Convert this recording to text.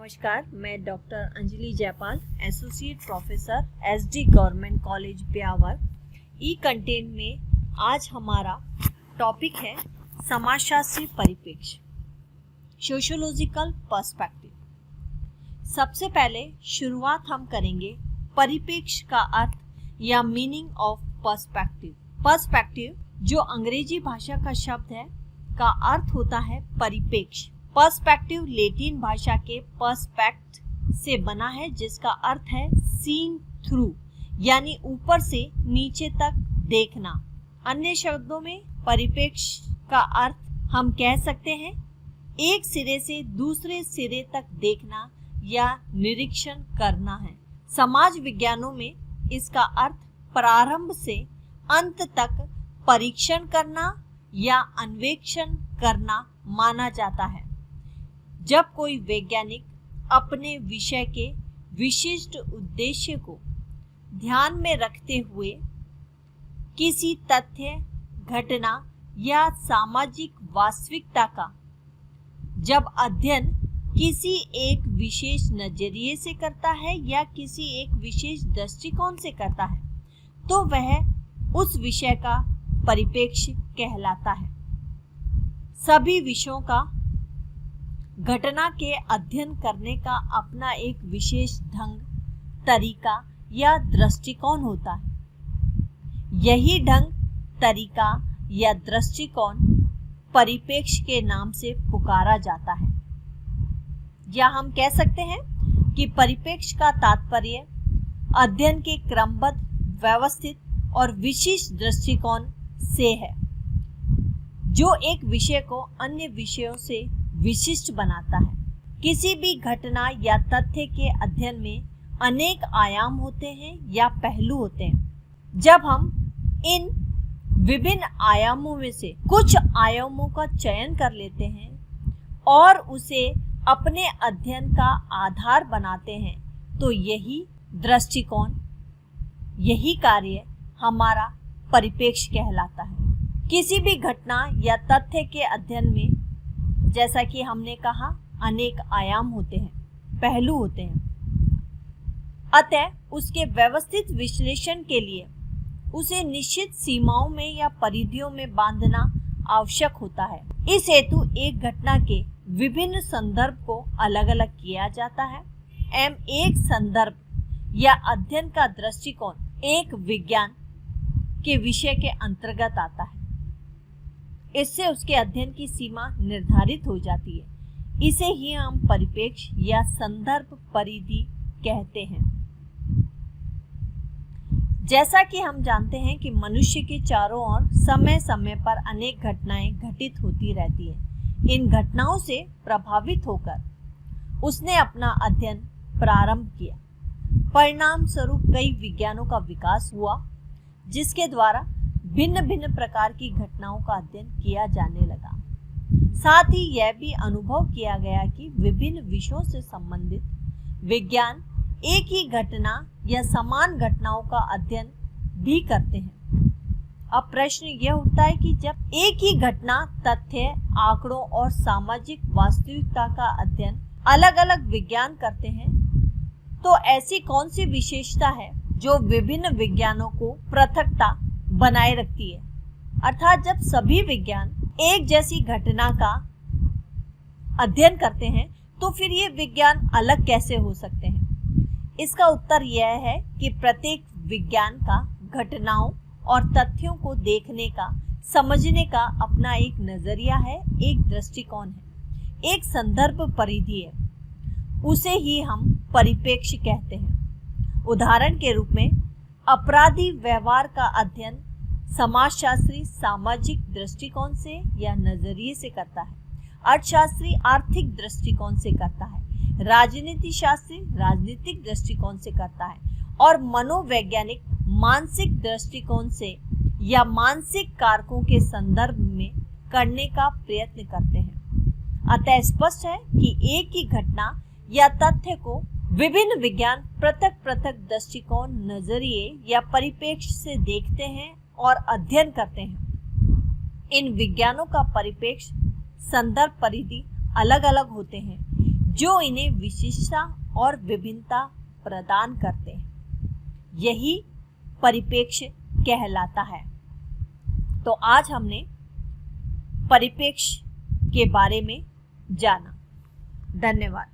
नमस्कार, मैं doctor Anjali Jaipal, associate professor SD government college Beawar. E content में आज हमारा टॉपिक है समाजशास्त्री परिप्रेक्ष्य, सोशियोलॉजिकल पर्सपेक्टिव। सबसे पहले शुरुआत हम करेंगे परिप्रेक्ष्य का अर्थ या मीनिंग ऑफ पर्सपेक्टिव। पर्सपेक्टिव जो अंग्रेजी भाषा का शब्द है का अर्थ होता है परिप्रेक्ष्य। पर्सपेक्टिव लैटिन भाषा के पर्सपेक्ट से बना है, जिसका अर्थ है सीन थ्रू, यानी ऊपर से नीचे तक देखना। अन्य शब्दों में परिप्रेक्ष्य का अर्थ हम कह सकते हैं एक सिरे से दूसरे सिरे तक देखना या निरीक्षण करना है। समाज विज्ञानों में इसका अर्थ प्रारंभ से अंत तक परीक्षण करना या अन्वेषण करना माना जाता है। जब कोई वैज्ञानिक अपने विषय के विशिष्ट उद्देश्य को ध्यान में रखते हुए किसी तथ्य, घटना या सामाजिक वास्तविकता का जब अध्ययन किसी एक विशेष नजरिए से करता है या किसी एक विशेष दृष्टिकोण से करता है, तो वह उस विषय का परिप्रेक्ष्य कहलाता है। सभी विषयों का घटना के अध्ययन करने का अपना एक विशेष ढंग, तरीका या दृष्टिकोण होता है। यही ढंग, तरीका या दृष्टिकोण परिप्रेक्ष्य के नाम से पुकारा जाता है। या हम कह सकते हैं कि परिप्रेक्ष्य का तात्पर्य अध्ययन के क्रमबद्ध, व्यवस्थित और विशिष्ट दृष्टिकोण से है, जो एक विषय को अन्य विषयों से विशिष्ट बनाता है। किसी भी घटना या तथ्य के अध्ययन में अनेक आयाम होते हैं या पहलू होते हैं। जब हम इन विभिन्न आयामों में से कुछ आयामों का चयन कर लेते हैं और उसे अपने अध्ययन का आधार बनाते हैं, तो यही दृष्टिकोण, यही कार्य हमारा परिप्रेक्ष्य कहलाता है। किसी भी घटना या तथ्य के अध्ययन में, जैसा कि हमने कहा, अनेक आयाम होते हैं, पहलू होते हैं। अतः उसके व्यवस्थित विश्लेषण के लिए उसे निश्चित सीमाओं में या परिधियों में बांधना आवश्यक होता है। इस हेतु एक घटना के विभिन्न संदर्भ को अलग अलग किया जाता है एवं एक संदर्भ या अध्ययन का दृष्टिकोण एक विज्ञान के विषय के अंतर्गत आता है। इससे उसके अध्ययन की सीमा निर्धारित हो जाती है। इसे ही हम परिप्रेक्ष्य या संदर्भ परिधि कहते हैं। जैसा कि हम जानते हैं कि मनुष्य के चारों ओर समय समय पर अनेक घटनाएं घटित होती रहती हैं। इन घटनाओं से प्रभावित होकर उसने अपना अध्ययन प्रारंभ किया। परिणाम स्वरूप कई विज्ञानों का विकास हुआ, जिसके द्वारा भिन्न भिन्न प्रकार की घटनाओं का अध्ययन किया जाने लगा। साथ ही यह भी अनुभव किया गया कि विभिन्न विषयों से संबंधित विज्ञान एक ही घटना या समान घटनाओं का अध्ययन भी करते हैं। अब प्रश्न यह उठता है कि जब एक ही घटना, तथ्य, आंकड़ों और सामाजिक वास्तविकता का अध्ययन अलग अलग विज्ञान करते हैं, तो ऐसी कौन सी विशेषता है जो विभिन्न विज्ञानों को पृथकता बनाए रखती है? अर्थात जब सभी विज्ञान एक जैसी घटना का अध्ययन करते हैं, तो फिर ये विज्ञान अलग कैसे हो सकते हैं? इसका उत्तर यह है कि प्रत्येक विज्ञान का घटनाओं और तथ्यों को देखने का, समझने का अपना एक नजरिया है, एक दृष्टिकोण है, एक संदर्भ परिधि है। उसे ही हम परिप्रेक्ष्य कहते हैं। उदाहरण के रूप में अपराधी व्यवहार का अध्ययन समाजशास्त्री सामाजिक दृष्टिकोण से या नजरिए से करता है, अर्थशास्त्री आर्थिक दृष्टिकोण से करता है, राजनीति शास्त्री राजनीतिक दृष्टिकोण से करता है और मनोवैज्ञानिक मानसिक दृष्टिकोण से या मानसिक कारकों के संदर्भ में करने का प्रयत्न करते हैं। अतः स्पष्ट है कि एक ही घटना या तथ्य को विभिन्न विज्ञान पृथक पृथक दृष्टिकोण, नजरिए या परिप्रेक्ष्य से देखते हैं और अध्ययन करते हैं। इन विज्ञानों का परिप्रेक्ष्य, संदर्भ परिधि अलग अलग होते हैं, जो इन्हें विशिष्टता और विभिन्नता प्रदान करते हैं। यही परिप्रेक्ष्य कहलाता है। तो आज हमने परिप्रेक्ष्य के बारे में जाना। धन्यवाद।